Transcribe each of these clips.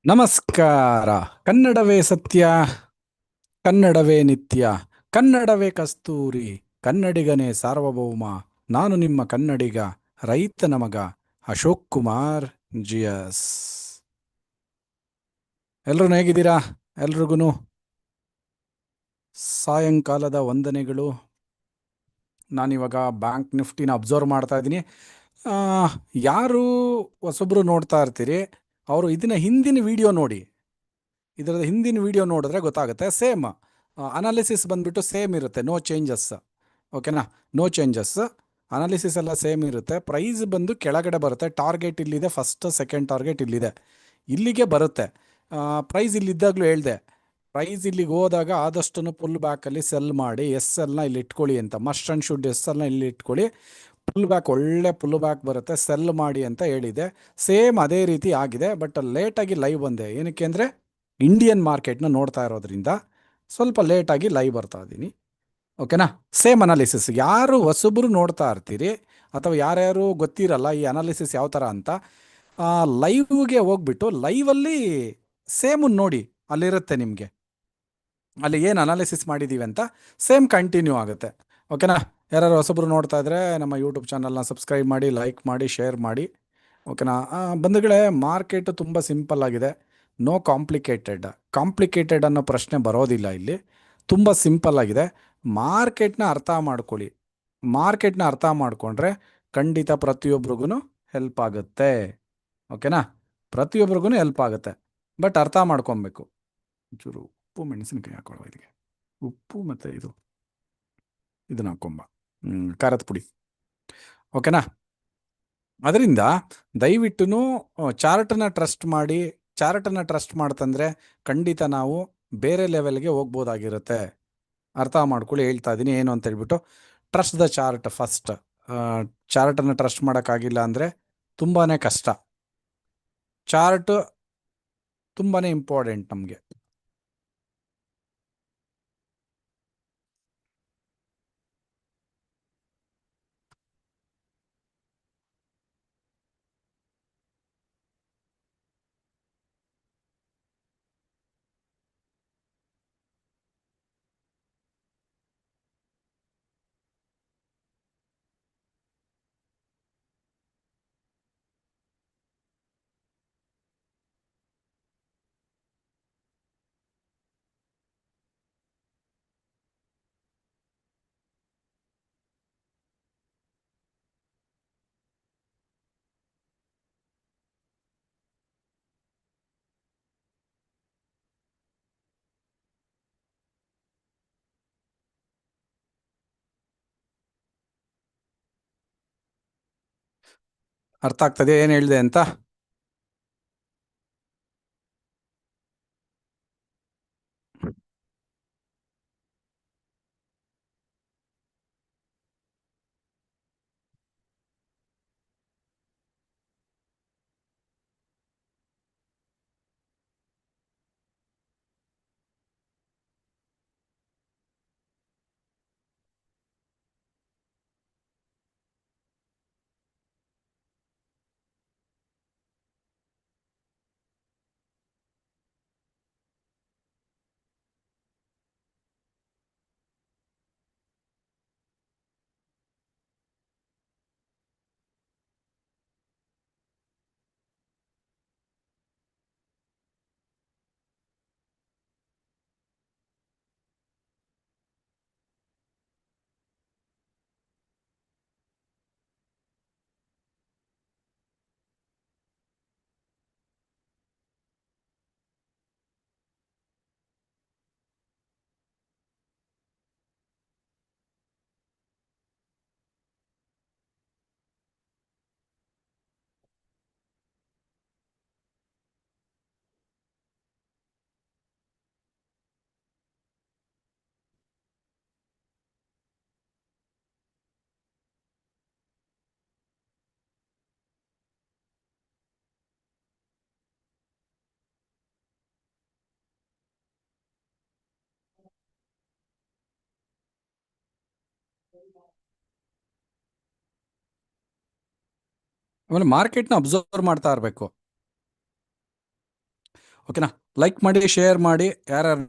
ನಮಸ್ಕಾರ. ಕನ್ನಡವೇ ಸತ್ಯ, ಕನ್ನಡವೇ ನಿತ್ಯ, ಕನ್ನಡವೇ ಕಸ್ತೂರಿ, ಕನ್ನಡಿಗನೇ ಸಾರ್ವಭೌಮ. ನಾನು ನಿಮ್ಮ ಕನ್ನಡಿಗ, ರೈತನ ಮಗ, ಅಶೋಕ್ ಕುಮಾರ್ ಜಿಎಸ್. ಎಲ್ರೂ ಹೇಗಿದ್ದೀರಾ? ಎಲ್ರಿಗೂ ಸಾಯಂಕಾಲದ ವಂದನೆಗಳು. ನಾನಿವಾಗ ಬ್ಯಾಂಕ್ ನಿಫ್ಟಿನ ಅಬ್ಸರ್ವ್ ಮಾಡ್ತಾ ಇದ್ದೀನಿ. ಆ, ಯಾರು ಹೊಸಬ್ರು ನೋಡ್ತಾ ಇರ್ತೀರಿ, ಅವರು ಇದನ್ನ ಹಿಂದಿನ ವಿಡಿಯೋ ನೋಡಿ. ಇದರ ಹಿಂದಿನ ವಿಡಿಯೋ ನೋಡಿದ್ರೆ ಗೊತ್ತಾಗುತ್ತೆ. ಸೇಮ್ ಅನಾಲಿಸಿಸ್ ಬಂದ್ಬಿಟ್ಟು ಸೇಮ್ ಇರುತ್ತೆ, ನೋ ಚೇಂಜಸ್. ಓಕೆನಾ? No changes. ಅನಾಲಿಸಿಸ್ ಎಲ್ಲ ಸೇಮ್ ಇರುತ್ತೆ. ಪ್ರೈಸ್ ಬಂದು ಕೆಳಗಡೆ ಬರುತ್ತೆ. ಟಾರ್ಗೆಟ್ ಇಲ್ಲಿದೆ, ಫಸ್ಟ್ ಸೆಕೆಂಡ್ ಟಾರ್ಗೆಟ್ ಇಲ್ಲಿದೆ, ಇಲ್ಲಿಗೆ ಬರುತ್ತೆ. ಪ್ರೈಸ್ ಇಲ್ಲಿದ್ದಾಗಲೂ ಹೇಳ್ದೆ, ಪ್ರೈಸ್ ಇಲ್ಲಿಗೆ ಹೋದಾಗ ಆದಷ್ಟು ಪುಲ್ ಬ್ಯಾಕಲ್ಲಿ ಸೆಲ್ ಮಾಡಿ ಎಸ್ ಎಲ್ನ ಇಲ್ಲಿ ಇಟ್ಕೊಳ್ಳಿ ಅಂತ. ಮಸ್ಟ್ ಆ್ಯಂಡ್ ಶುಡ್ ಎಸ್ ಎಲ್ನ ಇಲ್ಲಿ ಇಟ್ಕೊಳ್ಳಿ. ಪುಲ್ ಬ್ಯಾಕ್, ಒಳ್ಳೆ ಪುಲ್ ಬ್ಯಾಕ್ ಬರುತ್ತೆ, ಸೆಲ್ ಮಾಡಿ ಅಂತ ಹೇಳಿದೆ. ಸೇಮ್ ಅದೇ ರೀತಿ ಆಗಿದೆ. ಬಟ್ ಲೇಟಾಗಿ ಲೈವ್ ಬಂದೆ. ಏನಕ್ಕೆ ಅಂದರೆ ಇಂಡಿಯನ್ ಮಾರ್ಕೆಟ್ನ ನೋಡ್ತಾ ಇರೋದ್ರಿಂದ ಸ್ವಲ್ಪ ಲೇಟಾಗಿ ಲೈವ್ ಬರ್ತಾ ಇದ್ದೀನಿ. ಓಕೆನಾ? Same analysis. ಯಾರು ಹೊಸಬ್ರು ನೋಡ್ತಾ ಇರ್ತೀರಿ ಅಥವಾ ಯಾರ್ಯಾರು ಗೊತ್ತಿರಲ್ಲ ಈ ಅನಾಲಿಸಿಸ್ ಯಾವ ಥರ ಅಂತ, ಲೈವ್ಗೆ ಹೋಗ್ಬಿಟ್ಟು ಲೈವಲ್ಲಿ ಸೇಮ್ ನೋಡಿ, ಅಲ್ಲಿರುತ್ತೆ ನಿಮಗೆ. ಅಲ್ಲಿ ಏನು ಅನಾಲಿಸಿಸ್ ಮಾಡಿದ್ದೀವಿ ಅಂತ ಸೇಮ್ ಕಂಟಿನ್ಯೂ ಆಗುತ್ತೆ. ಓಕೆನಾ? ಯಾರು ಹೊಸಬ್ರು ನೋಡ್ತಾ ಇದ್ರೆ ನಮ್ಮ ಯೂಟ್ಯೂಬ್ ಚಾನಲ್ನ ಸಬ್ಸ್ಕ್ರೈಬ್ ಮಾಡಿ, ಲೈಕ್ ಮಾಡಿ, ಶೇರ್ ಮಾಡಿ. ಓಕೆನಾ? ಬಂಧುಗಳೇ, ಮಾರ್ಕೆಟು ತುಂಬ ಸಿಂಪಲ್ ಆಗಿದೆ. No complicated. ಕಾಂಪ್ಲಿಕೇಟೆಡ್ ಅನ್ನೋ ಪ್ರಶ್ನೆ ಬರೋದಿಲ್ಲ ಇಲ್ಲಿ. ತುಂಬ ಸಿಂಪಲ್ ಆಗಿದೆ. ಮಾರ್ಕೆಟ್ನ ಅರ್ಥ ಮಾಡ್ಕೊಳ್ಳಿ. ಮಾರ್ಕೆಟ್ನ ಅರ್ಥ ಮಾಡಿಕೊಂಡ್ರೆ ಖಂಡಿತ ಪ್ರತಿಯೊಬ್ರಿಗೂ ಹೆಲ್ಪ್ ಆಗುತ್ತೆ. ಓಕೆನಾ? ಪ್ರತಿಯೊಬ್ರಿಗೂ ಹೆಲ್ಪ್ ಆಗುತ್ತೆ. ಬಟ್ ಅರ್ಥ ಮಾಡ್ಕೊಬೇಕು. ಒಂಚೂರು ಉಪ್ಪು ಮೆಣಸಿನಕಾಯಿ ಹಾಕೊಳ್ಳೋ ಇದಕ್ಕೆ. ಉಪ್ಪು ಮತ್ತು ಇದನ್ನ ಹಾಕೊಂಬ, ಖಾರದ ಪುಡಿ. ಓಕೆನಾ? ಅದರಿಂದ ದಯವಿಟ್ಟು ಚಾರ್ಟನ್ನ ಟ್ರಸ್ಟ್ ಮಾಡಿ. ಚಾರ್ಟನ್ನು ಟ್ರಸ್ಟ್ ಮಾಡ್ತಂದ್ರೆ ಖಂಡಿತ ನಾವು ಬೇರೆ ಲೆವೆಲ್ಗೆ ಹೋಗ್ಬೋದಾಗಿರುತ್ತೆ. ಅರ್ಥ ಮಾಡ್ಕೊಳ್ಳಿ, ಹೇಳ್ತಾ ಇದ್ದೀನಿ ಏನು ಅಂತ ಹೇಳ್ಬಿಟ್ಟು. Trust the chart first. ಚಾರ್ಟನ್ನು ಟ್ರಸ್ಟ್ ಮಾಡೋಕ್ಕಾಗಿಲ್ಲ ಅಂದರೆ ತುಂಬಾ ಕಷ್ಟ. ಚಾರ್ಟ್ ತುಂಬಾ ಇಂಪಾರ್ಟೆಂಟ್ ನಮಗೆ. ಅರ್ಥ ಆಗ್ತದೆ ಏನು ಹೇಳಿದೆ ಅಂತ? ಆಮೇಲೆ ಮಾರ್ಕೆಟ್ನ ಅಬ್ಸರ್ವ್ ಮಾಡ್ತಾ ಇರಬೇಕು. ಓಕೆನಾ? ಲೈಕ್ ಮಾಡಿ, ಶೇರ್ ಮಾಡಿ, ಯಾರ್ಯಾರು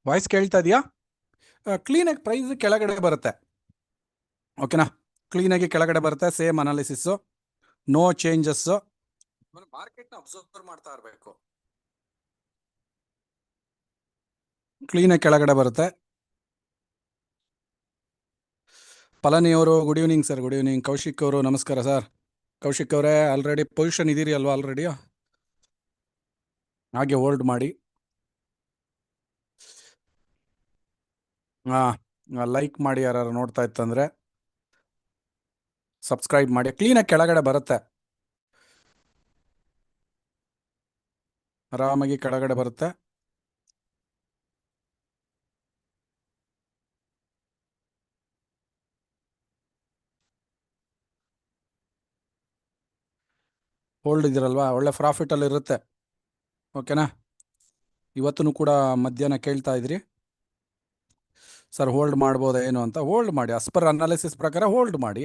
ವಾಯ್ಸ್ ಕೇಳ್ತಾ ಇದೆಯಾ? ಕ್ಲೀನಾಗಿ ಪ್ರೈಸ್ ಕೆಳಗಡೆ ಬರುತ್ತೆ. ಓಕೆನಾ? ಕ್ಲೀನಾಗಿ ಕೆಳಗಡೆ ಬರುತ್ತೆ, ಸೇಮ್ ಅನಾಲಿಸಿಸ್ಸು, ನೋ ಚೇಂಜಸ್ಸು. ಮಾರ್ಕೆಟ್ನ ಅಬ್ಸರ್ವ್ ಮಾಡ್ತಾ ಇರಬೇಕು. ಕ್ಲೀನಾಗಿ ಕೆಳಗಡೆ ಬರುತ್ತೆ. ಪಳನಿಯವರು good evening sir, good evening. Kaushik ಅವರು ನಮಸ್ಕಾರ ಸರ್. ಕೌಶಿಕ್ ಅವರೇ, ಆಲ್ರೆಡಿ ಪೊಸಿಷನ್ ಇದೀರಿ ಅಲ್ವಾ? ಆಲ್ರೆಡಿ ಹಾಗೆ ಹೋಲ್ಡ್ ಮಾಡಿ. ಲೈಕ್ ಮಾಡಿ, ಯಾರು ನೋಡ್ತಾ ಇತ್ತಂದ್ರೆ ಸಬ್ಸ್ಕ್ರೈಬ್ ಮಾಡಿ. ಕ್ಲೀನಾಗಿ ಕೆಳಗಡೆ ಬರುತ್ತೆ, ಆರಾಮಾಗಿ ಕೆಳಗಡೆ ಬರುತ್ತೆ. ಹೋಲ್ಡ್ ಇದಿರಲ್ವಾ, ಒಳ್ಳೆ ಪ್ರಾಫಿಟಲ್ಲಿ ಇರುತ್ತೆ. ಓಕೆನಾ? ಇವತ್ತೂ ಕೂಡ ಮಧ್ಯಾಹ್ನ ಕೇಳ್ತಾ ಇದ್ರಿ ಸರ್ ಹೋಲ್ಡ್ ಮಾಡ್ಬೋದಾ ಏನು ಅಂತ. ಹೋಲ್ಡ್ ಮಾಡಿ, ಆಸ್ ಪರ್ ಅನಾಲಿಸಿಸ್ ಪ್ರಕಾರ ಹೋಲ್ಡ್ ಮಾಡಿ.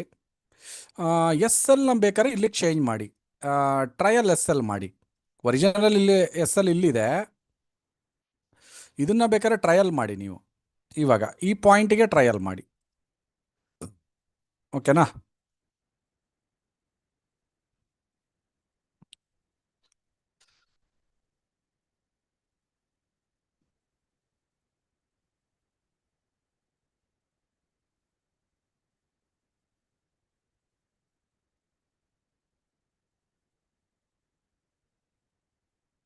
ಎಸ್ ಎಲ್ನ ಬೇಕಾದ್ರೆ ಇಲ್ಲಿ ಚೇಂಜ್ ಮಾಡಿ, ಟ್ರಯಲ್ ಎಸ್ ಎಲ್ ಮಾಡಿ. ಒರಿಜಿನಲ್ ಇಲ್ಲಿ ಎಸ್ ಎಲ್ ಇಲ್ಲಿದೆ, ಇದನ್ನ ಬೇಕಾದ್ರೆ ಟ್ರಯಲ್ ಮಾಡಿ ನೀವು. ಇವಾಗ ಈ ಪಾಯಿಂಟಿಗೆ ಟ್ರಯಲ್ ಮಾಡಿ. ಓಕೆನಾ?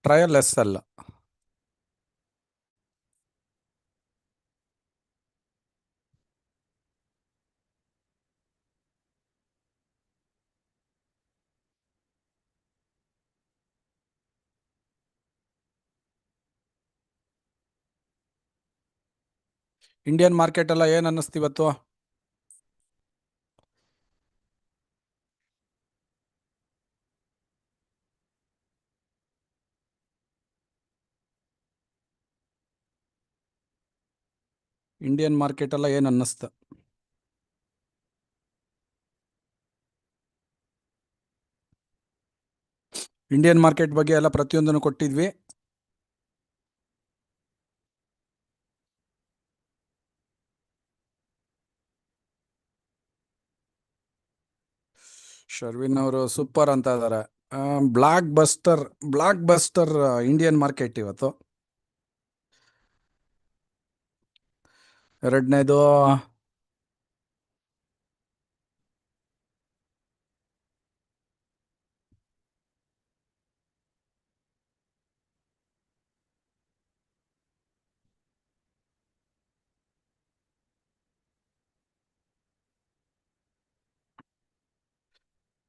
Trial S L. Indian market ಎಲ್ಲ ಏನು ಅನ್ನಿಸ್ತು ಇವತ್ತು? ಇಂಡಿಯನ್ ಮಾರ್ಕೆಟ್ ಎಲ್ಲ ಏನು ಅನ್ನಿಸ್ತು? ಇಂಡಿಯನ್ ಮಾರ್ಕೆಟ್ ಬಗ್ಗೆ ಎಲ್ಲ ಪ್ರತಿಯೊಂದನ್ನು ಕೊಟ್ಟಿದ್ವಿ. ಶರ್ವಿನ್ ಅವರು ಸೂಪರ್ ಅಂತ ಇದ್ದಾರೆ. Blockbuster, blockbuster Indian market ಇವತ್ತು. ಎರಡನೇದು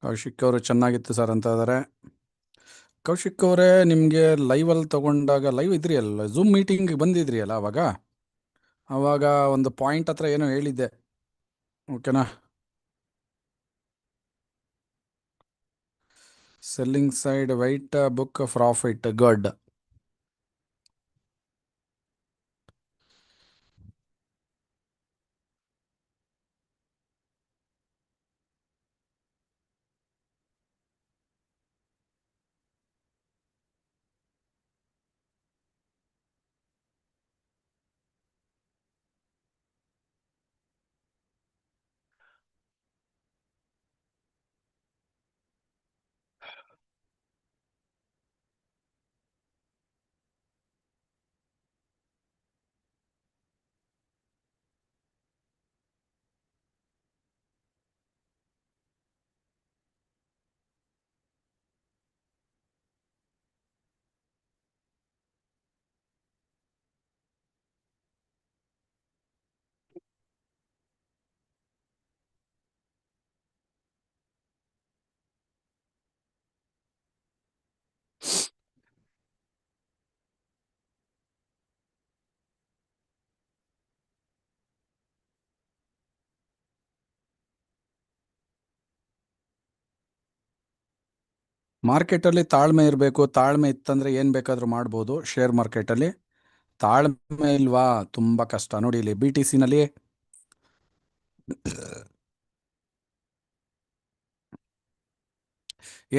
ಕೌಶಿಕ್ ಅವರು ಚೆನ್ನಾಗಿತ್ತು ಸರ್ ಅಂತ ಇದ್ದಾರೆ. ಕೌಶಿಕ್ ಅವರೇ, ನಿಮಗೆ ಲೈವಲ್ಲಿ ತಗೊಂಡಾಗ ಲೈವ್ ಇದ್ರಿ ಅಲ್ಲ, ಝೂಮ್ ಮೀಟಿಂಗ್ ಬಂದಿದ್ರಿ ಅಲ್ಲ ಅವಾಗ. ಅವಾಗ ಒಂದು ಪಾಯಿಂಟ್ ಹತ್ರ ಏನೋ ಹೇಳಿದ್ದೆ, ಓಕೆನಾ? Selling side white book profit good. ಮಾರ್ಕೆಟಲ್ಲಿ ತಾಳ್ಮೆ ಇರಬೇಕು. ತಾಳ್ಮೆ ಇತ್ತಂದ್ರೆ ಏನು ಬೇಕಾದರೂ ಮಾಡ್ಬೋದು. ಶೇರ್ ಮಾರ್ಕೆಟಲ್ಲಿ ತಾಳ್ಮೆ ಇಲ್ವಾ, ತುಂಬ ಕಷ್ಟ. ನೋಡಿ ಇಲ್ಲಿ ಬಿ ಟಿ ಸಿನಲ್ಲಿ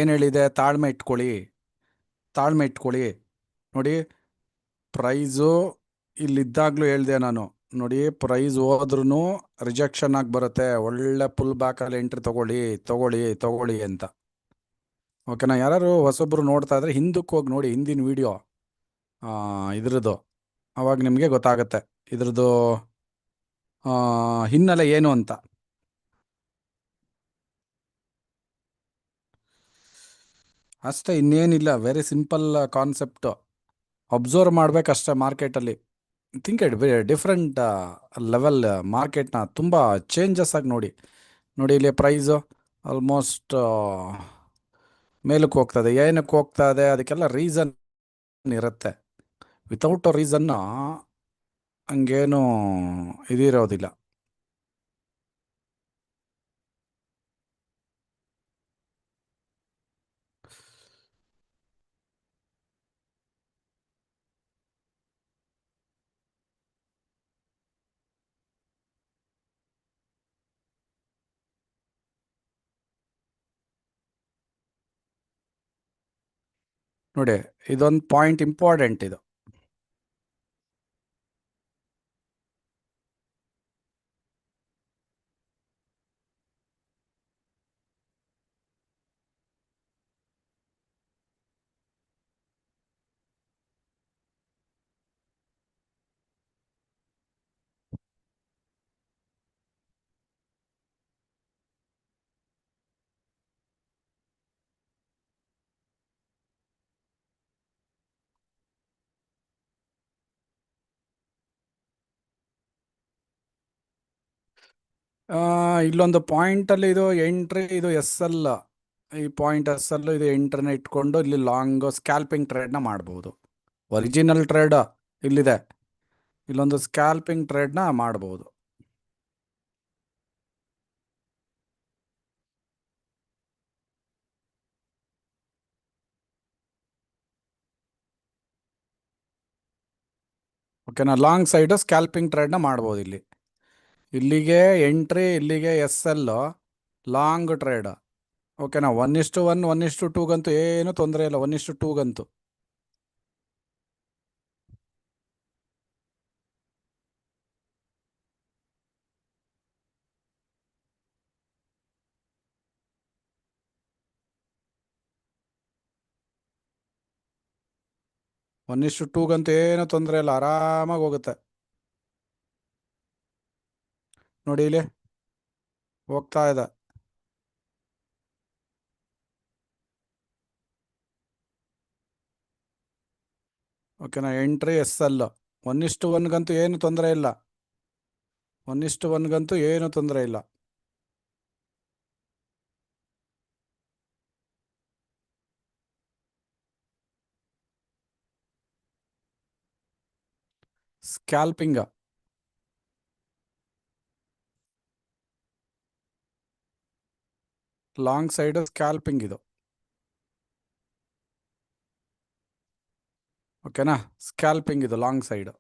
ಏನು ಹೇಳಿದೆ? ತಾಳ್ಮೆ ಇಟ್ಕೊಳ್ಳಿ, ತಾಳ್ಮೆ ಇಟ್ಕೊಳ್ಳಿ. ನೋಡಿ, ಪ್ರೈಸು ಇಲ್ಲಿದ್ದಾಗಲೂ ಹೇಳಿದೆ ನಾನು. ನೋಡಿ, ಪ್ರೈಸ್ ಹೋದ್ರೂ ರಿಜೆಕ್ಷನ್ ಆಗಿ ಬರುತ್ತೆ. ಒಳ್ಳೆ ಪುಲ್ ಬ್ಯಾಕಲ್ಲಿ ಎಂಟ್ರಿ ತಗೊಳ್ಳಿ ತಗೊಳ್ಳಿ ತಗೊಳ್ಳಿ ಅಂತ. ಓಕೆನಾ? ಯಾರು ಹೊಸೊಬ್ರು ನೋಡ್ತಾ ಇದ್ರೆ ಹಿಂದಕ್ಕೆ ಹೋಗಿ ನೋಡಿ, ಹಿಂದಿನ ವಿಡಿಯೋ ಇದ್ರದ್ದು. ಅವಾಗ ನಿಮಗೆ ಗೊತ್ತಾಗುತ್ತೆ ಇದ್ರದ್ದು ಹಿನ್ನೆಲೆ ಏನು ಅಂತ. ಅಷ್ಟೇ, ಇನ್ನೇನಿಲ್ಲ. Very simple concept. ಅಬ್ಸರ್ವ್ ಮಾಡ್ಬೇಕಷ್ಟೇ ಮಾರ್ಕೆಟಲ್ಲಿ. ಥಿಂಕ್ ಇಟ್ ಡಿಫ್ರೆಂಟ್ ಲೆವೆಲ್ ಮಾರ್ಕೆಟ್ನ ತುಂಬ ಚೇಂಜಸ್ ಆಗಿ ನೋಡಿ. ನೋಡಿ ಇಲ್ಲಿ ಪ್ರೈಸು ಆಲ್ಮೋಸ್ಟ್ ಮೇಲಕ್ಕೆ ಹೋಗ್ತದೆ. ಏನಕ್ಕೆ ಹೋಗ್ತಾ ಇದೆ? ಅದಕ್ಕೆಲ್ಲ ರೀಸನ್ ಇರುತ್ತೆ. ವಿತೌಟ್ ರೀಸನ್ನು ಹಂಗೇನು ಇದಿರೋದಿಲ್ಲ. ನೋಡಿ, ಇದೊಂದು ಪಾಯಿಂಟ್ ಇಂಪಾರ್ಟೆಂಟ್ ಇದು. ಇಲ್ಲೊಂದು ಪಾಯಿಂಟಲ್ಲಿ ಇದು ಎಂಟ್ರಿ, ಇದು ಎಸ್ ಎಲ್. ಈ ಪಾಯಿಂಟ್ ಎಸ್ ಎಲ್, ಇದು ಎಂಟ್ರಿನ ಇಟ್ಕೊಂಡು ಇಲ್ಲಿ ಲಾಂಗ್ ಸ್ಕ್ಯಾಲ್ಪಿಂಗ್ ಟ್ರೇಡ್ನ ಮಾಡ್ಬೋದು. ಒರಿಜಿನಲ್ ಟ್ರೇಡ್ ಇಲ್ಲಿದೆ. ಇಲ್ಲೊಂದು ಸ್ಕ್ಯಾಲ್ಪಿಂಗ್ ಟ್ರೇಡ್ನ ಮಾಡ್ಬೋದು. ಓಕೆನಾ? ಲಾಂಗ್ ಸೈಡು ಸ್ಕ್ಯಾಲ್ಪಿಂಗ್ ಟ್ರೇಡ್ನ ಮಾಡ್ಬೋದು ಇಲ್ಲಿ. ಇಲ್ಲಿಗೆ ಎಂಟ್ರಿ, ಇಲ್ಲಿಗೆ ಎಸ್ ಎಲ್, ಲಾಂಗ್ ಟ್ರೇಡ್. ಓಕೆನಾ? 1:1, 1:2ಗಂತೂ ಏನು ತೊಂದರೆ ಇಲ್ಲ. 1:2ಗಂತೂ 1:2ಗಂತೂ ಏನು ತೊಂದರೆ ಇಲ್ಲ, ಆರಾಮಾಗಿ ಹೋಗುತ್ತೆ. ನೋಡಿ ಇಲ್ಲಿ ಹೋಗ್ತಾ ಇದೆ. ಓಕೆನಾ, ಎಂಟ್ರಿ SL. 1:1ಗಂತೂ ಏನು ತೊಂದರೆ ಇಲ್ಲ. 1:1ಗಂತೂ ಏನು ತೊಂದರೆ ಇಲ್ಲ. ಸ್ಕ್ಯಾಲ್ಪಿಂಗ್, ಲಾಂಗ್ ಸೈಡ್ ಸ್ಕ್ಯಾಲ್ಪಿಂಗ್ ಇದು. ಓಕೆನಾ, ಸ್ಕ್ಯಾಲ್ಪಿಂಗ್ ಇದು ಲಾಂಗ್ ಸೈಡ್.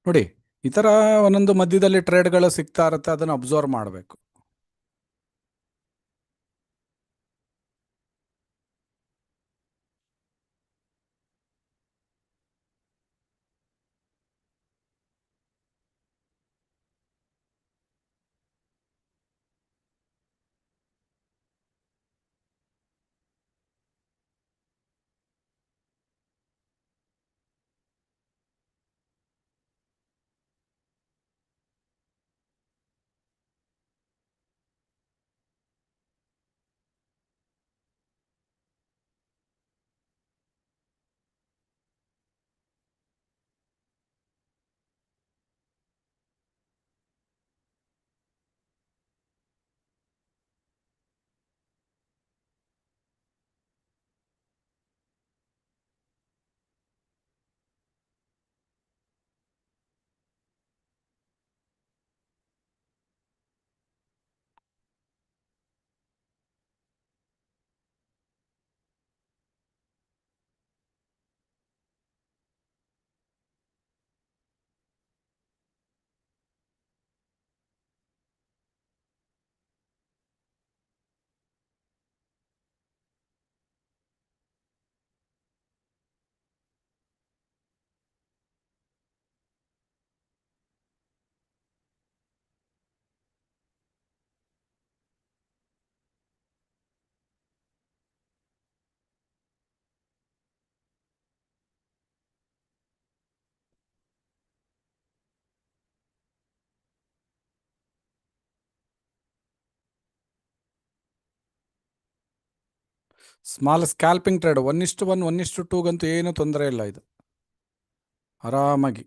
ನೋಡಿ, ಈ ಥರ ಒಂದೊಂದು ಮಧ್ಯದಲ್ಲಿ ಟ್ರೇಡ್ಗಳು ಸಿಗ್ತಾ ಇರುತ್ತೆ, ಅದನ್ನು ಅಬ್ಸರ್ವ್ ಮಾಡಬೇಕು. ಸ್ಮಾಲ್ ಸ್ಕ್ಯಾಲ್ಪಿಂಗ್ ಟ್ರೇಡ್ 1:1, 1:2ಗಂತೂ ಏನು ತೊಂದರೆ ಇಲ್ಲ, ಇದು ಆರಾಮಾಗಿ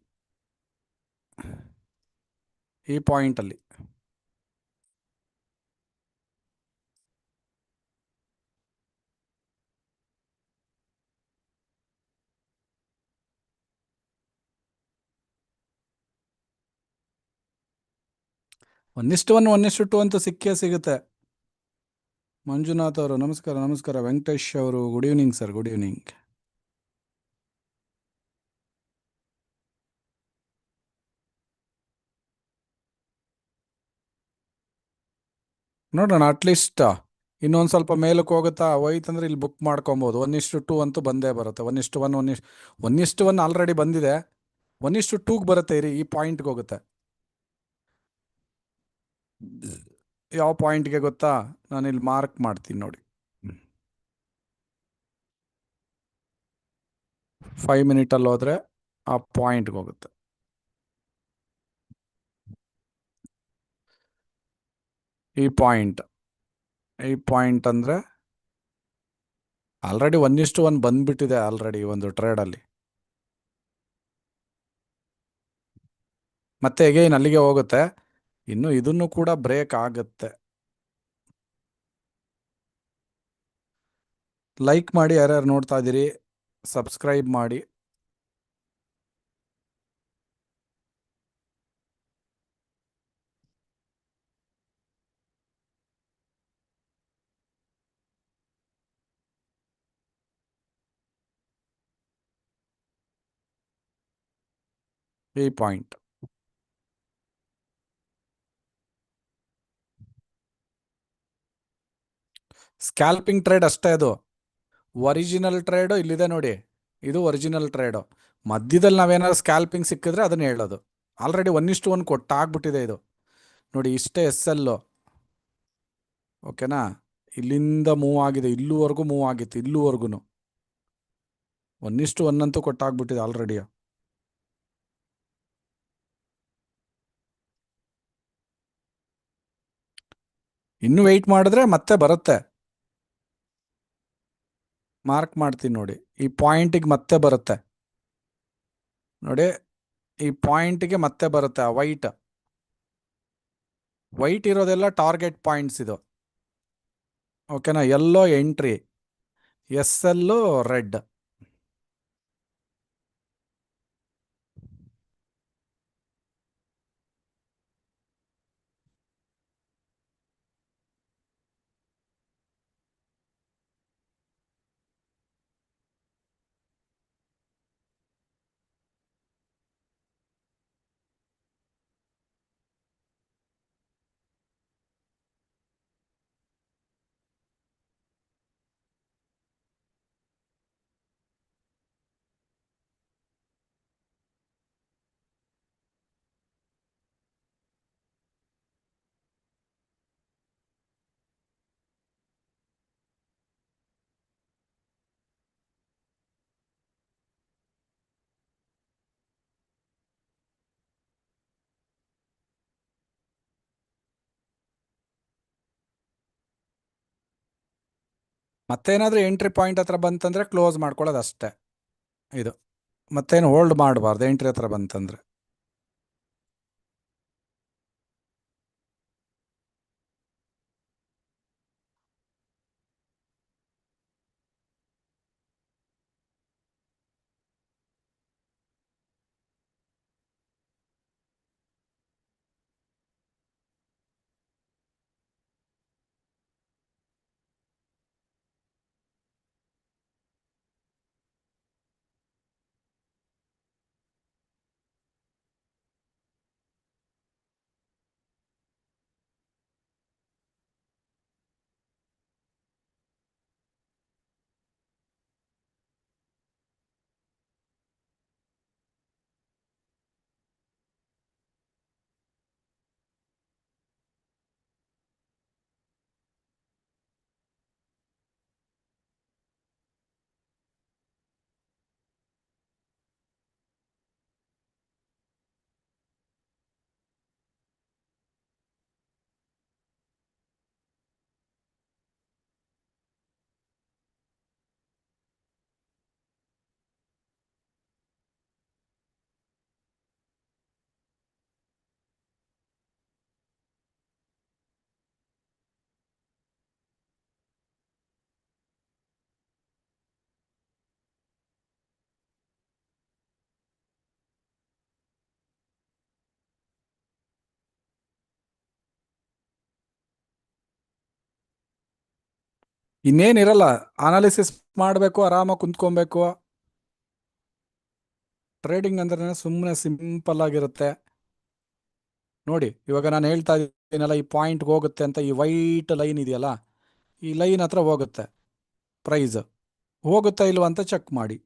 ಈ ಪಾಯಿಂಟಲ್ಲಿ. ಒನ್ ಇಷ್ಟು ಟು ಅಂತೂ ಸಿಕ್ಕೇ ಸಿಗುತ್ತೆ. ಮಂಜುನಾಥ್ ಅವರು ನಮಸ್ಕಾರ. ನಮಸ್ಕಾರ. ವೆಂಕಟೇಶ್ ಅವರು good evening sir, good evening. ನೋಡೋಣ, ಅಟ್ಲೀಸ್ಟ್ ಇನ್ನೊಂದು ಸ್ವಲ್ಪ ಮೇಲಕ್ಕೆ ಹೋಗುತ್ತಾ ಹೋಯ್ತಂದ್ರೆ ಇಲ್ಲಿ ಬುಕ್ ಮಾಡ್ಕೊಬೋದು. 1:2 ಅಂತೂ ಬಂದೇ ಬರುತ್ತೆ. 1:1, 1:1 ಆಲ್ರೆಡಿ ಬಂದಿದೆ. 1:2ಗೆ ಬರುತ್ತೆ. ಇರಿ, ಈ ಪಾಯಿಂಟ್ಗೆ ಹೋಗುತ್ತೆ. ಯಾವ ಪಾಯಿಂಟ್ಗೆ ಗೊತ್ತಾ? ನಾನು ಇಲ್ಲಿ ಮಾರ್ಕ್ ಮಾಡ್ತೀನಿ ನೋಡಿ. 5 ಮಿನಿಟಲ್ಲಿ ಹೋದರೆ ಆ ಪಾಯಿಂಟ್ಗೆ ಹೋಗುತ್ತೆ. ಈ ಪಾಯಿಂಟ್ ಈ ಪಾಯಿಂಟ್ ಅಂದರೆ ಆಲ್ರೆಡಿ 1:1 ಬಂದ್ಬಿಟ್ಟಿದೆ ಆಲ್ರೆಡಿ ಒಂದು ಟ್ರೇಡಲ್ಲಿ. ಮತ್ತೆ ಎಗೈನ್ ಅಲ್ಲಿಗೆ ಹೋಗುತ್ತೆ. ಇನ್ನು ಇದನ್ನು ಕೂಡ ಬ್ರೇಕ್ ಆಗುತ್ತೆ. ಲೈಕ್ ಮಾಡಿ ಯಾರ್ಯಾರು ನೋಡ್ತಾ ಇದ್ದೀರಿ, ಸಬ್ಸ್ಕ್ರೈಬ್ ಮಾಡಿ. ಈ ಪಾಯಿಂಟ್ ಸ್ಕ್ಯಾಲ್ಪಿಂಗ್ ಟ್ರೇಡ್ ಅಷ್ಟೇ. ಅದು ಒರಿಜಿನಲ್ ಟ್ರೇಡು ಇಲ್ಲಿದೆ ನೋಡಿ. ಇದು ಒರಿಜಿನಲ್ ಟ್ರೇಡು. ಮಧ್ಯದಲ್ಲಿ ನಾವೇನಾದ್ರು ಸ್ಕ್ಯಾಲ್ಪಿಂಗ್ ಸಿಕ್ಕಿದ್ರೆ ಅದನ್ನ ಹೇಳೋದು. ಆಲ್ರೆಡಿ 1:1 ಕೊಟ್ಟಾಗ್ಬಿಟ್ಟಿದೆ ಇದು ನೋಡಿ. ಇಷ್ಟೇ SL. ಓಕೆನಾ. ಇಲ್ಲಿಂದ ಮೂವ್ ಆಗಿದೆ, ಇಲ್ಲೂವರೆಗೂ ಮೂವ್ ಆಗಿತ್ತು, ಇಲ್ಲೂವರೆಗೂ 1:1 ಅಂತೂ ಕೊಟ್ಟಾಗ್ಬಿಟ್ಟಿದೆ ಆಲ್ರೆಡಿ. ಇನ್ನು ವೆಯ್ಟ್ ಮಾಡಿದ್ರೆ ಮತ್ತೆ ಬರುತ್ತೆ. ಮಾರ್ಕ್ ಮಾಡ್ತೀನಿ ನೋಡಿ, ಈ ಪಾಯಿಂಟಿಗೆ ಮತ್ತೆ ಬರುತ್ತೆ ನೋಡಿ. ಈ ಪಾಯಿಂಟಿಗೆ ಮತ್ತೆ ಬರುತ್ತೆ. ಆ ವೈಟ್ ಇರೋದೆಲ್ಲ ಟಾರ್ಗೆಟ್ ಪಾಯಿಂಟ್ಸ್ ಇದು. ಓಕೆನಾ. Yellow entry, SL red. ಮತ್ತೇನಾದ್ರೂ ಎಂಟ್ರಿ ಪಾಯಿಂಟ್ ಹತ್ರ ಬಂತಂದ್ರೆ ಕ್ಲೋಸ್ ಮಾಡ್ಕೊಳ್ಳೋದು ಅಷ್ಟೇ ಇದು. ಮತ್ತೇನು ಹೋಲ್ಡ್ ಮಾಡಬಾರ್ದು ಎಂಟ್ರಿ ಹತ್ರ ಬಂತಂದ್ರೆ. ಇನ್ನೇನಿರಲ್ಲ, ಅನಾಲಿಸಿಸ್ ಮಾಡಬೇಕು, ಆರಾಮಾಗಿ ಕುಂತ್ಕೊಬೇಕು. ಟ್ರೇಡಿಂಗ್ ಅಂದ್ರೆ ಸುಮ್ಮನೆ ಸಿಂಪಲ್ ಆಗಿರುತ್ತೆ ನೋಡಿ. ಇವಾಗ ನಾನು ಹೇಳ್ತಾ ಇದ್ದೀನಲ್ಲ, ಈ ಪಾಯಿಂಟ್ಗೆ ಹೋಗುತ್ತೆ ಅಂತ, ಈ ವೈಟ್ ಲೈನ್ ಇದೆಯಲ್ಲ, ಈ ಲೈನ್ ಹತ್ರ ಹೋಗುತ್ತೆ ಪ್ರೈಸ್. ಹೋಗುತ್ತಾ ಇಲ್ವಾ ಅಂತ ಚೆಕ್ ಮಾಡಿ.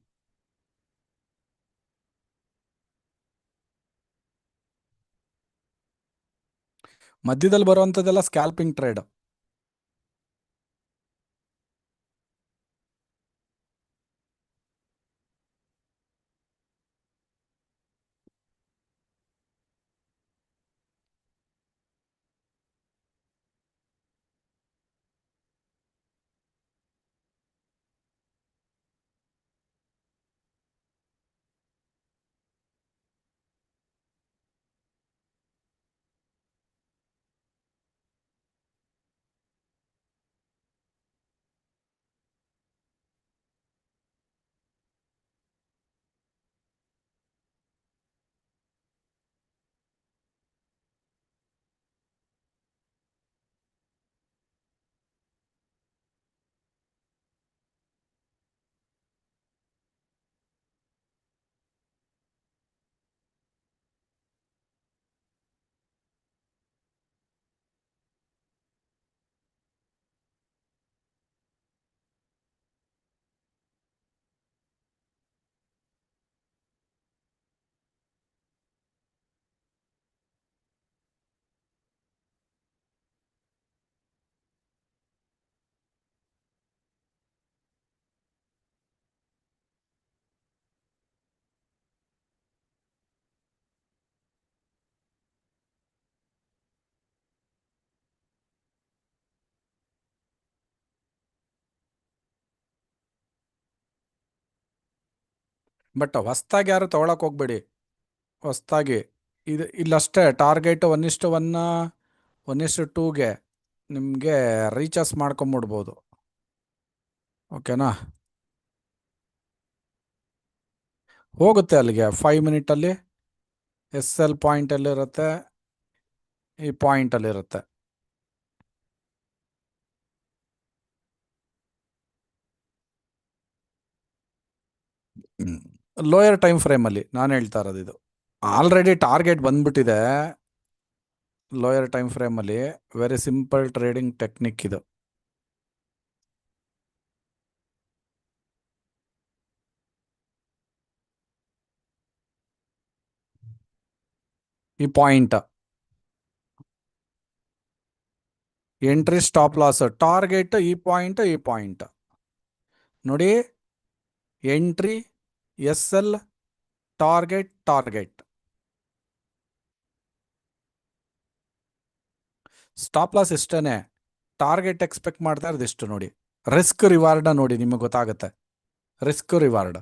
ಮಧ್ಯದಲ್ಲಿ ಬರುವಂಥದ್ದೆಲ್ಲ ಸ್ಕ್ಯಾಲ್ಪಿಂಗ್ ಟ್ರೇಡ್. ಬಟ್ ಹೊಸ್ದಾಗಿ ಯಾರು ತೊಗೊಳಕ್ಕೆ ಹೋಗ್ಬೇಡಿ. ಹೊಸ್ದಾಗಿ ಇದು ಇಲ್ಲಷ್ಟೇ ಟಾರ್ಗೆಟ್ 1:1 1:2ಗೆ ನಿಮಗೆ ರೀಚಾರ್ಜ್ ಮಾಡ್ಕೊಂಬಿಡ್ಬೋದು. ಓಕೆನಾ? ಹೋಗುತ್ತೆ ಅಲ್ಲಿಗೆ 5 ಮಿನಿಟಲ್ಲಿ. SL ಪಾಯಿಂಟಲ್ಲಿರುತ್ತೆ, ಈ ಪಾಯಿಂಟಲ್ಲಿರುತ್ತೆ. ಲೋಯರ್ ಟೈಮ್ ಫ್ರೇಮಲ್ಲಿ ನಾನು ಹೇಳ್ತಾ ಇರೋದು ಇದು. ಆಲ್ರೆಡಿ ಟಾರ್ಗೆಟ್ ಬಂದ್ಬಿಟ್ಟಿದೆ ಲೋಯರ್ ಟೈಮ್ ಫ್ರೇಮಲ್ಲಿ. ವೆರಿ ಸಿಂಪಲ್ ಟ್ರೇಡಿಂಗ್ ಟೆಕ್ನಿಕ್ ಇದು. ಈ point entry stop loss target ಈ ಪಾಯಿಂಟ್ ನೋಡಿ. Entry SL target stop loss ಇಷ್ಟೇನೆ. ಟಾರ್ಗೆಟ್ ಎಕ್ಸ್ಪೆಕ್ಟ್ ಮಾಡ್ತಾ ಇರೋದು ಇಷ್ಟು ನೋಡಿ. ರಿಸ್ಕ್ ರಿವಾರ್ಡ್ ನೋಡಿ, ನಿಮಗೆ ಗೊತ್ತಾಗುತ್ತೆ ರಿಸ್ಕ್ ರಿವಾರ್ಡ್.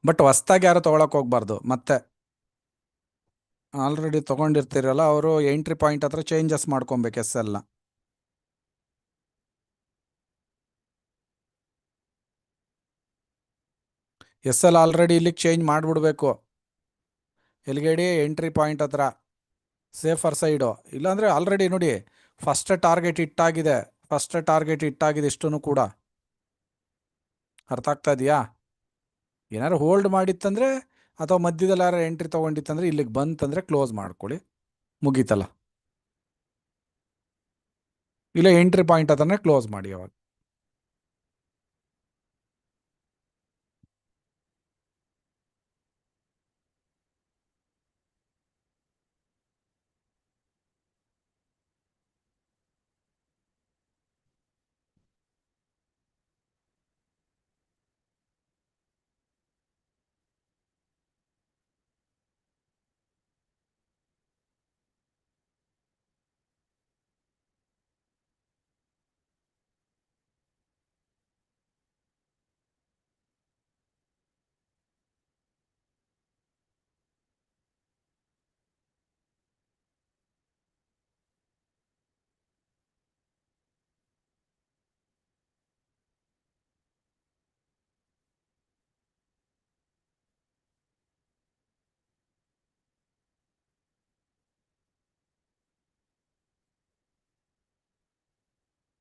ಬಟ್ ಹೊಸ್ದಾಗಿ ಯಾರು ತೊಗೊಳಕ್ ಹೋಗ್ಬಾರ್ದು. ಮತ್ತೆ ಆಲ್ರೆಡಿ ತೊಗೊಂಡಿರ್ತೀರಲ್ಲ, ಅವರು ಎಂಟ್ರಿ ಪಾಯಿಂಟ್ ಹತ್ರ ಚೇಂಜಸ್ ಮಾಡ್ಕೊಬೇಕು SLನ. SL ಆಲ್ರೆಡಿ ಇಲ್ಲಿಗೆ ಚೇಂಜ್ ಮಾಡಿಬಿಡ್ಬೇಕು. ಎಲ್ಲಿಗೇಡಿ ಎಂಟ್ರಿ ಪಾಯಿಂಟ್ ಹತ್ರ ಸೇಫರ್ ಸೈಡು. ಇಲ್ಲಾಂದರೆ ಆಲ್ರೆಡಿ ನೋಡಿ ಫಸ್ಟ್ ಟಾರ್ಗೆಟ್ ಇಟ್ಟಾಗಿದೆ ಇಷ್ಟೂ ಕೂಡ. ಅರ್ಥ ಆಗ್ತಾ ಇದೆಯಾ? ಏನಾದ್ರು ಹೋಲ್ಡ್ ಮಾಡಿತ್ತಂದರೆ ಅಥವಾ ಮಧ್ಯದಲ್ಲಿ ಯಾರು ಎಂಟ್ರಿ ತೊಗೊಂಡಿತ್ತಂದರೆ ಇಲ್ಲಿಗೆ ಬಂತಂದರೆ ಕ್ಲೋಸ್ ಮಾಡ್ಕೊಳ್ಳಿ, ಮುಗೀತಲ್ಲ. ಇಲ್ಲ ಎಂಟ್ರಿ ಪಾಯಿಂಟ್ ಹತ್ರನೇ ಕ್ಲೋಸ್ ಮಾಡಿ ಅವಾಗ.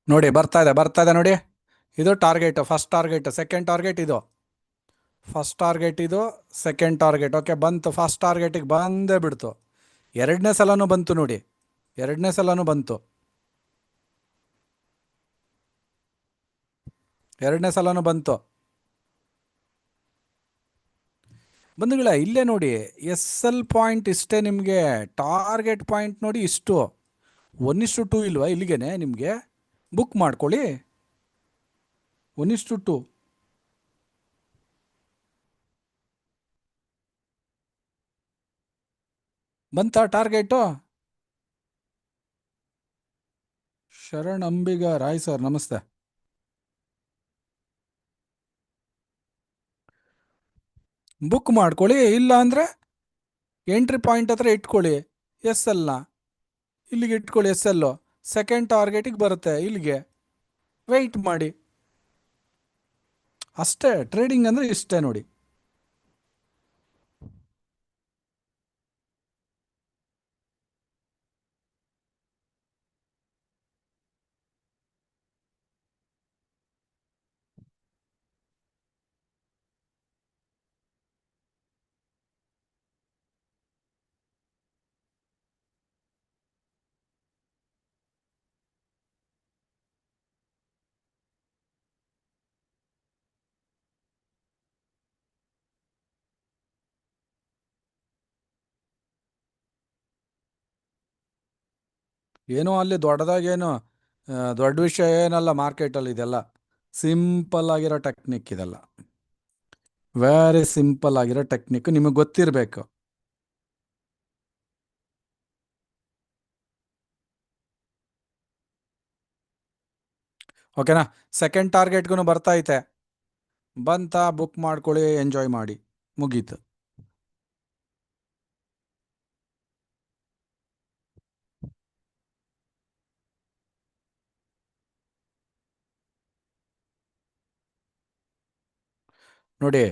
ನೋಡಿ ಬರ್ತಾ ಇದೆ ನೋಡಿ. ಇದು target, first target, second target ಇದು. ಫಸ್ಟ್ ಟಾರ್ಗೆಟ್ ಇದು, ಸೆಕೆಂಡ್ ಟಾರ್ಗೆಟ್. ಓಕೆ, ಬಂತು. ಫಸ್ಟ್ ಟಾರ್ಗೆಟಿಗೆ ಬಂದೇ ಬಿಡ್ತು. ಎರಡನೇ ಸಲನೂ ಬಂತು ನೋಡಿ, ಎರಡನೇ ಸಲನೂ ಬಂತು. ಎರಡನೇ ಸಲನೂ ಬಂತು. ಬಂಧುಗಳೇ ಇಲ್ಲೇ ನೋಡಿ, SL ಪಾಯಿಂಟ್ ಇಷ್ಟೇ ನಿಮಗೆ. ಟಾರ್ಗೆಟ್ ಪಾಯಿಂಟ್ ನೋಡಿ ಇಷ್ಟು. 1:2 ಇಲ್ವಾ ಇಲ್ಲಿಗೇನೆ ನಿಮಗೆ? ಬುಕ್ ಮಾಡ್ಕೊಳ್ಳಿ 1:2. ಬಂತಾ ಟಾರ್ಗೆಟು? ಶರಣ್ ಅಂಬಿಗ ರಾಯ್ ಸರ್ ನಮಸ್ತೆ. ಬುಕ್ ಮಾಡ್ಕೊಳ್ಳಿ, ಇಲ್ಲ ಅಂದರೆ ಎಂಟ್ರಿ ಪಾಯಿಂಟ್ ಹತ್ರ ಇಟ್ಕೊಳ್ಳಿ SLನ. ಇಲ್ಲಿಗೆ ಇಟ್ಕೊಳ್ಳಿ SL. ಸೆಕೆಂಡ್ ಟಾರ್ಗೆಟಿಗೆ ಬರುತ್ತೆ ಇಲ್ಲಿಗೆ, ವೆಯ್ಟ್ ಮಾಡಿ ಅಷ್ಟೇ. ಟ್ರೇಡಿಂಗ್ ಅಂದರೆ ಇಷ್ಟೇ ನೋಡಿ. ಏನೋ ಅಲ್ಲಿ ದೊಡ್ಡದಾಗೇನು ದೊಡ್ಡ ವಿಷಯ ಏನಲ್ಲ ಮಾರ್ಕೆಟಲ್ಲಿ. ಇದೆಲ್ಲ ಸಿಂಪಲ್ ಆಗಿರೋ ಟೆಕ್ನಿಕ್. ಇದೆಲ್ಲ ವೆರಿ ಸಿಂಪಲ್ ಆಗಿರೋ ಟೆಕ್ನಿಕ್, ನಿಮಗೆ ಗೊತ್ತಿರಬೇಕು. ಓಕೆನಾ? ಸೆಕೆಂಡ್ ಟಾರ್ಗೆಟ್ಗೂ ಬರ್ತಾ ಐತೆ. ಬಂತ, ಬುಕ್ ಮಾಡ್ಕೊಳ್ಳಿ, ಎಂಜಾಯ್ ಮಾಡಿ, ಮುಗೀತು. ನೋಡಿ,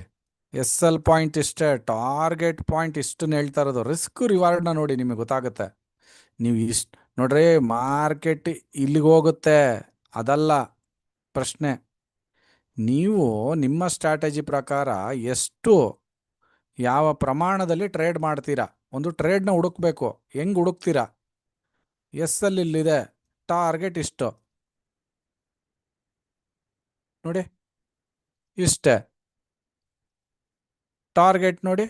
ಎಸ್ ಎಲ್ ಪಾಯಿಂಟ್ ಇಷ್ಟೇ, ಟಾರ್ಗೆಟ್ ಪಾಯಿಂಟ್ ಇಷ್ಟನ್ನು ಹೇಳ್ತಾ ಇರೋದು. ರಿಸ್ಕ್ ರಿವಾರ್ಡ್ನ ನೋಡಿ, ನಿಮಗೆ ಗೊತ್ತಾಗುತ್ತೆ. ನೀವು ಇಷ್ಟು ನೋಡ್ರಿ, ಮಾರ್ಕೆಟ್ ಇಲ್ಲಿಗೆ ಹೋಗುತ್ತೆ, ಅದಲ್ಲ ಪ್ರಶ್ನೆ. ನೀವು ನಿಮ್ಮ ಸ್ಟ್ರಾಟಜಿ ಪ್ರಕಾರ ಎಷ್ಟು, ಯಾವ ಪ್ರಮಾಣದಲ್ಲಿ ಟ್ರೇಡ್ ಮಾಡ್ತೀರಾ? ಒಂದು ಟ್ರೇಡ್ನ ಹುಡುಕ್ಬೇಕು. ಹೆಂಗೆ ಹುಡುಕ್ತೀರಾ? ಎಸ್ ಎಲ್ ಇಲ್ಲಿದೆ, ಟಾರ್ಗೆಟ್ ಇಷ್ಟು ನೋಡಿ, ಇಷ್ಟೇ ಟಾರ್ಗೆಟ್ ನೋಡಿ.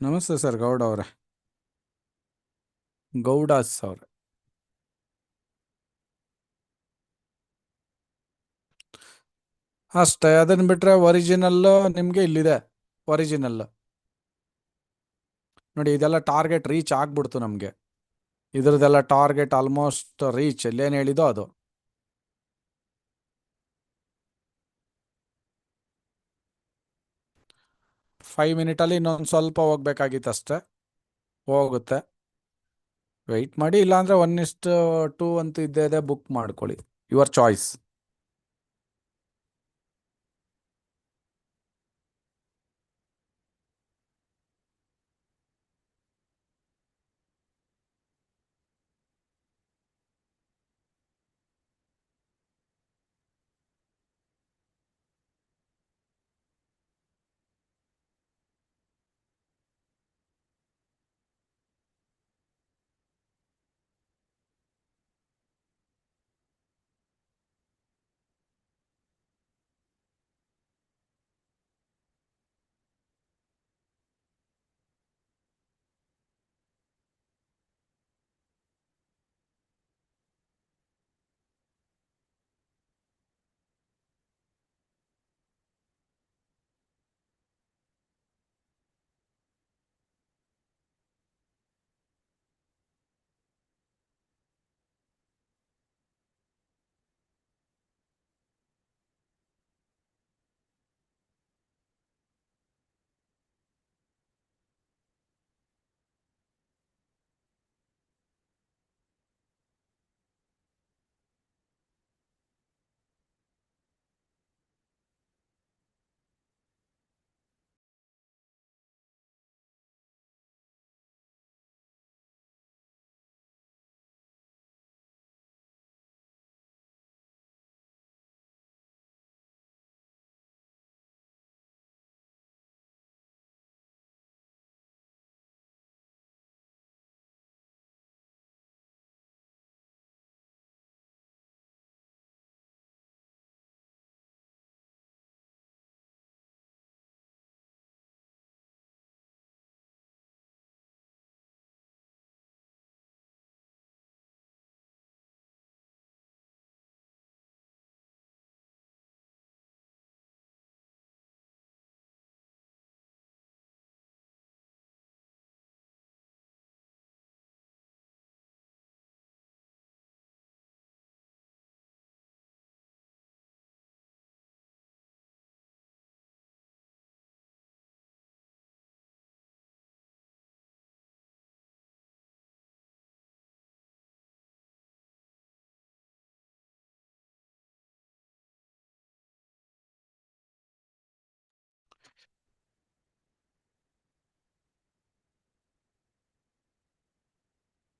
ನಮಸ್ತೆ ಸರ್, ಗೌಡ ಅವರೇ. ಗೌಡಾಸ್ ಅವ್ರೆ. ಅಷ್ಟೇ, ಅದನ್ನು ಬಿಟ್ಟರೆ ಒರಿಜಿನಲ್ಲು ನಿಮಗೆ ಇಲ್ಲಿದೆ. ಒರಿಜಿನಲ್ ನೋಡಿ, ಇದೆಲ್ಲ ಟಾರ್ಗೆಟ್ ರೀಚ್ ಆಗ್ಬಿಡ್ತು ನಮಗೆ. ಇದ್ರದ್ದೆಲ್ಲ ಟಾರ್ಗೆಟ್ ಆಲ್ಮೋಸ್ಟ್ ರೀಚ್, ಎಲ್ಲೇನು ಹೇಳಿದೋ ಅದು. 5 ಮಿನಿಟಲ್ಲಿ ಇನ್ನೊಂದು ಸ್ವಲ್ಪ ಹೋಗ್ಬೇಕಾಗಿತ್ತು ಅಷ್ಟೇ. ಹೋಗುತ್ತೆ, ವೆಯ್ಟ್ ಮಾಡಿ. ಇಲ್ಲಾಂದರೆ 1:2 ಅಂತೂ ಇದ್ದೇ ಇದೆ, ಬುಕ್ ಮಾಡ್ಕೊಳ್ಳಿ, ಯುವರ್ ಚಾಯ್ಸ್.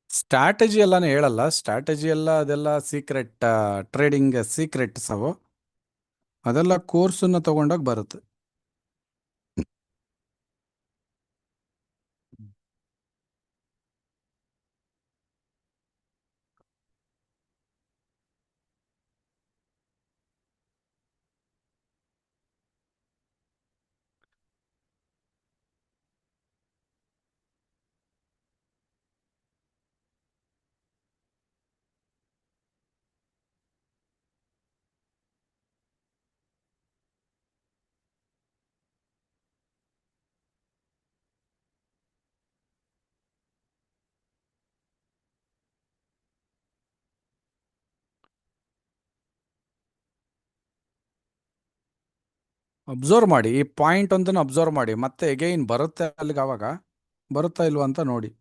ಸ್ಟ್ರಾಟಜಿ ಎಲ್ಲಾನು ಹೇಳಲ್ಲ, ಸ್ಟ್ರಾಟಜಿ ಎಲ್ಲ ಅದೆಲ್ಲ ಸೀಕ್ರೆಟ್, ಟ್ರೇಡಿಂಗ್ ಸೀಕ್ರೆಟ್ಸ್ ಅವು. ಅದೆಲ್ಲ ಕೋರ್ಸನ್ನು ತಗೊಂಡಾಗ ಬರುತ್ತೆ. ಅಬ್ಸರ್ವ್ ಮಾಡಿ, ಈ ಪಾಯಿಂಟ್ ಒಂದನ್ನು ಅಬ್ಸರ್ವ್ ಮಾಡಿ, ಮತ್ತೆ ಎಗೈನ್ ಬರುತ್ತೆ ಅಲ್ಲಿಗೆ, ಆವಾಗ ಬರುತ್ತಾ ಇಲ್ವಾ ಅಂತ ನೋಡಿ.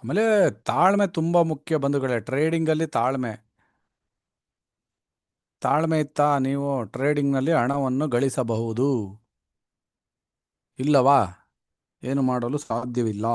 ಆಮೇಲೆ ತಾಳ್ಮೆ ತುಂಬಾ ಮುಖ್ಯ ಬಂಧುಗಳೇ, ಟ್ರೇಡಿಂಗ್ ಅಲ್ಲಿ ತಾಳ್ಮೆ. ತಾಳ್ಮೆ ಇತ್ತಾ ನೀವು ಟ್ರೇಡಿಂಗ್ ನಲ್ಲಿ ಹಣವನ್ನು ಗಳಿಸಬಹುದು. ಇಲ್ಲವಾ, ಏನು ಮಾಡಲು ಸಾಧ್ಯವಿಲ್ಲ.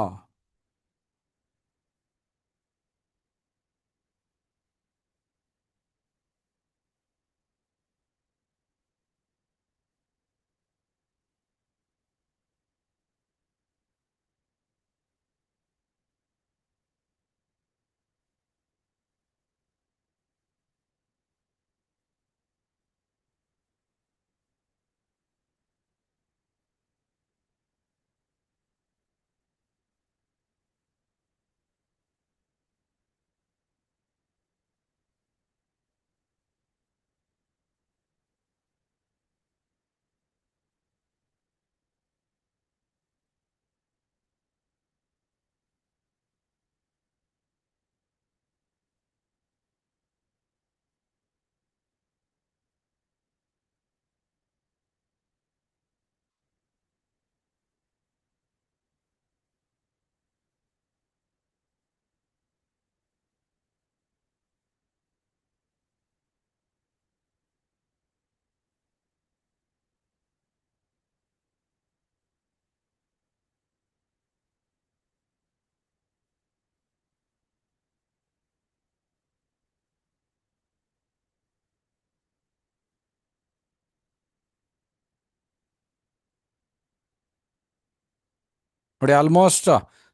ನೋಡಿ, ಆಲ್ಮೋಸ್ಟ್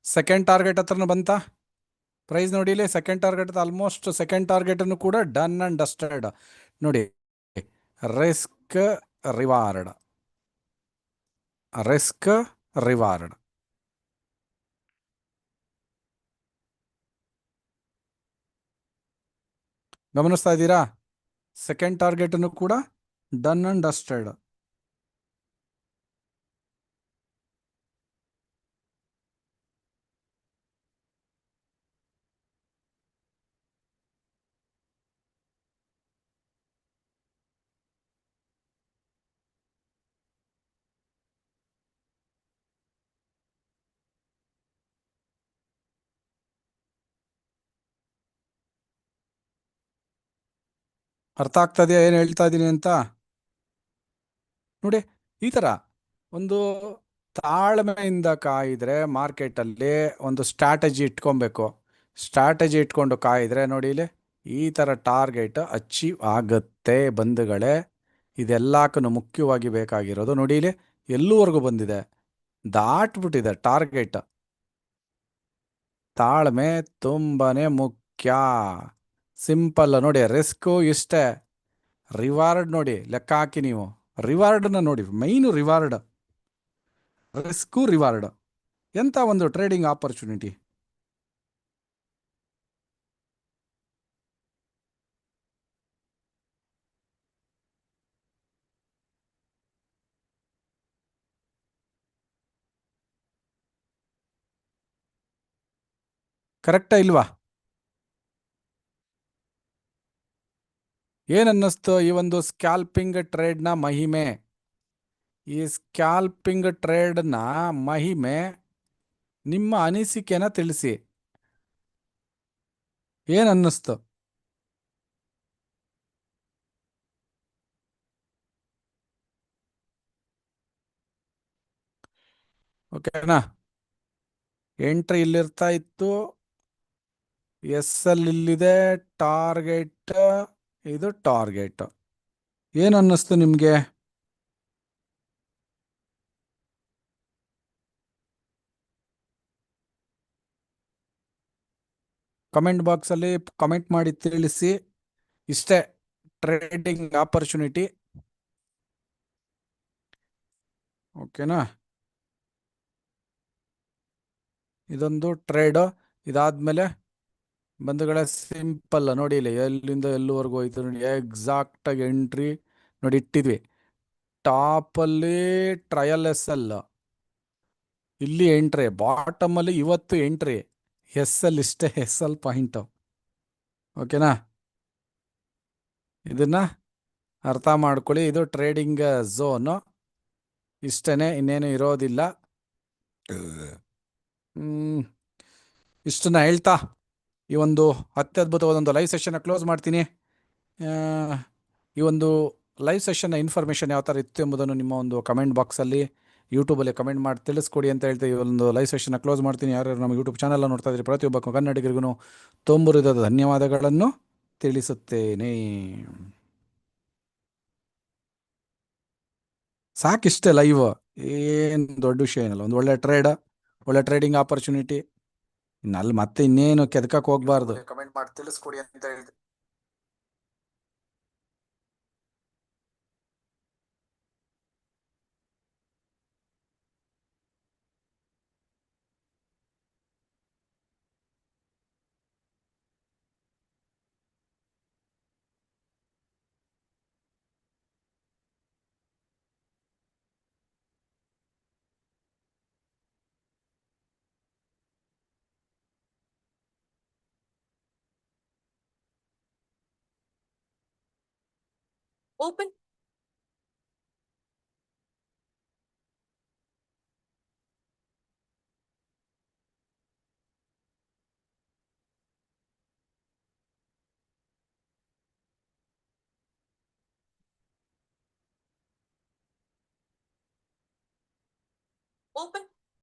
ಸೆಕೆಂಡ್ ಟಾರ್ಗೆಟ್ ಹತ್ರನೂ ಬಂತ. ಪ್ರೈಸ್ ನೋಡಿ, ಇಲ್ಲಿ second target, almost second target ಅನ್ನು ಕೂಡ ಡನ್ ಅಂಡ್ ಡಸ್ಟೆಡ್. ನೋಡಿ, ರಿಸ್ಕ್ ರಿವಾರ್ಡ್, ರಿಸ್ಕ್ ರಿವಾರ್ಡ್. ಗಮನಿಸ್ತಾ ಇದ್ದೀರಾ? ಸೆಕೆಂಡ್ ಟಾರ್ಗೆಟ್ ಅನ್ನು ಕೂಡ ಡನ್ ಅಂಡ್ ಡಸ್ಟೆಡ್. ಅರ್ಥ ಆಗ್ತಾ ಇದೆಯಾ ಏನು ಹೇಳ್ತಾ ಇದ್ದೀನಿ ಅಂತ? ನೋಡಿ, ಈ ತರ ಒಂದು ತಾಳ್ಮೆಯಿಂದ ಕಾಯಿದ್ರೆ ಮಾರ್ಕೆಟಲ್ಲಿ ಒಂದು ಸ್ಟ್ರಾಟಜಿ ಇಟ್ಕೊಬೇಕು. ಸ್ಟ್ರಾಟಜಿ ಇಟ್ಕೊಂಡು ಕಾಯಿದ್ರೆ ನೋಡಿ, ಇಲ್ಲಿ ಈ ಥರ ಟಾರ್ಗೆಟ್ ಅಚೀವ್ ಆಗುತ್ತೆ ಬಂಧುಗಳೇ. ಇದೆಲ್ಲಕ್ಕೂ ಮುಖ್ಯವಾಗಿ ಬೇಕಾಗಿರೋದು ನೋಡಿ, ಇಲ್ಲಿ ಎಲ್ಲೂವರೆಗೂ ಬಂದಿದೆ, ದಾಟ್ಬಿಟ್ಟಿದೆ ಟಾರ್ಗೆಟ್. ತಾಳ್ಮೆ ತುಂಬಾನೇ ಮುಖ್ಯ. ಸಿಂಪಲ್ ನೋಡಿ, ರಿಸ್ಕು ಇಷ್ಟೇ, ರಿವಾರ್ಡ್ ನೋಡಿ ಲೆಕ್ಕ ಹಾಕಿ ನೀವು. ರಿವಾರ್ಡ್ನ ನೋಡಿ, ಮೈನು ರಿವಾರ್ಡ್, ರಿಸ್ಕು ರಿವಾರ್ಡ್. ಎಂಥ ಒಂದು ಟ್ರೇಡಿಂಗ್ ಆಪರ್ಚುನಿಟಿ. ಕರೆಕ್ಟಾ ಇಲ್ವಾ? ಏನನ್ನಿಸ್ತು ಈ ಒಂದು ಸ್ಕ್ಯಾಲ್ಪಿಂಗ್ ಟ್ರೇಡ್ನ ಮಹಿಮೆ? ಈ ಸ್ಕ್ಯಾಲ್ಪಿಂಗ್ ಟ್ರೇಡ್ನ ಮಹಿಮೆ ನಿಮ್ಮ ಅನಿಸಿಕೆನ ತಿಳಿಸಿ. ಏನನ್ನಿಸ್ತು? ಓಕೆನಾ? ಎಂಟ್ರಿ ಇಲ್ಲಿರ್ತಾ ಇತ್ತು, ಎಸ್ ಅಲ್ಲಿ ಇಲ್ಲಿದೆ ಟಾರ್ಗೆಟ್, ಇದು ಟಾರ್ಗೆಟ್. ಏನನ್ನಿಸ್ತು ನಿಮಗೆ? ಕಮೆಂಟ್ ಬಾಕ್ಸಲ್ಲಿ ಕಮೆಂಟ್ ಮಾಡಿ ತಿಳಿಸಿ. ಇಷ್ಟೇ ಟ್ರೇಡಿಂಗ್ ಆಪರ್ಚುನಿಟಿ. ಓಕೆನಾ? ಇದೊಂದು ಟ್ರೇಡು. ಇದಾದ್ಮೇಲೆ ಬಂಧುಗಳೇ ಸಿಂಪಲ್ ನೋಡಿ, ಇಲ್ಲಿ ಎಲ್ಲಿಂದ ಎಲ್ಲಿವರೆಗೂ ಹೋಯ್ತು ನೋಡಿ, ಎಕ್ಸಾಕ್ಟಾಗಿ ಎಂಟ್ರಿ ನೋಡಿ ಇಟ್ಟಿದ್ವಿ. ಟಾಪಲ್ಲಿ ಟ್ರಯಲ್ ಎಸ್ ಎಲ್, ಇಲ್ಲಿ ಎಂಟ್ರಿ, ಬಾಟಮಲ್ಲಿ ಇವತ್ತು ಎಂಟ್ರಿ, ಎಸ್ ಎಲ್ ಇಷ್ಟೇ, ಎಸ್ ಎಲ್ ಪಾಯಿಂಟು. ಓಕೆನಾ? ಇದನ್ನ ಅರ್ಥ ಮಾಡ್ಕೊಳ್ಳಿ. ಇದು ಟ್ರೇಡಿಂಗ್ ಝೋನು, ಇಷ್ಟೇ, ಇನ್ನೇನು ಇರೋದಿಲ್ಲ. ಹ್ಮ್, ಇಷ್ಟನ್ನ ಹೇಳ್ತಾ ಈ ಒಂದು ಅತ್ಯದ್ಭುತವಾದ ಒಂದು ಲೈವ್ ಸೆಷನ್ನ ಕ್ಲೋಸ್ ಮಾಡ್ತೀನಿ. ಆ, ಈ ಒಂದು ಲೈವ್ ಸೆಷನ್ನ ಇನ್ಫಾರ್ಮೇಷನ್ ಯಾವ ಥರ ಇತ್ತು ಎಂಬುದನ್ನು ನಿಮ್ಮ ಒಂದು ಕಮೆಂಟ್ ಬಾಕ್ಸಲ್ಲಿ ಯೂಟ್ಯೂಬಲ್ಲಿ ಕಮೆಂಟ್ ಮಾಡಿ ತಿಳಿಸ್ಕೊಡಿ ಅಂತ ಹೇಳ್ತಾ ಈ ಒಂದು ಲೈವ್ ಸೆಷನ್ನ ಕ್ಲೋಸ್ ಮಾಡ್ತೀನಿ. ಯಾರ್ಯಾರು ನಮ್ಮ ಯೂಟ್ಯೂಬ್ ಚಾನಲ್ ನೋಡ್ತಾ ಇದ್ರೆ ಪ್ರತಿಯೊಬ್ಬ ಕನ್ನಡಿಗರಿಗೂ ತುಂಬುರಿದ ಧನ್ಯವಾದಗಳನ್ನು ತಿಳಿಸುತ್ತೇನೆ. ಸಾಕಿಷ್ಟೇ ಲೈವ್, ಏನು ದೊಡ್ಡ ವಿಷಯ ಏನಲ್ಲ. ಒಂದು ಒಳ್ಳೆ ಟ್ರೇಡ್, ಒಳ್ಳೆ ಟ್ರೇಡಿಂಗ್ ಆಪರ್ಚುನಿಟಿ, ಅಲ್ಲಿ ಮತ್ತೆ ಇನ್ನೇನು ಕೆದಕಕ್ಕೆ ಹೋಗ್ಬಾರ್ದು. ಕಮೆಂಟ್ ಮಾಡಿ ತಿಳಿಸ್ಕೊಡಿ ಅಂತ ಹೇಳ್ತೀನಿ. Open. Open.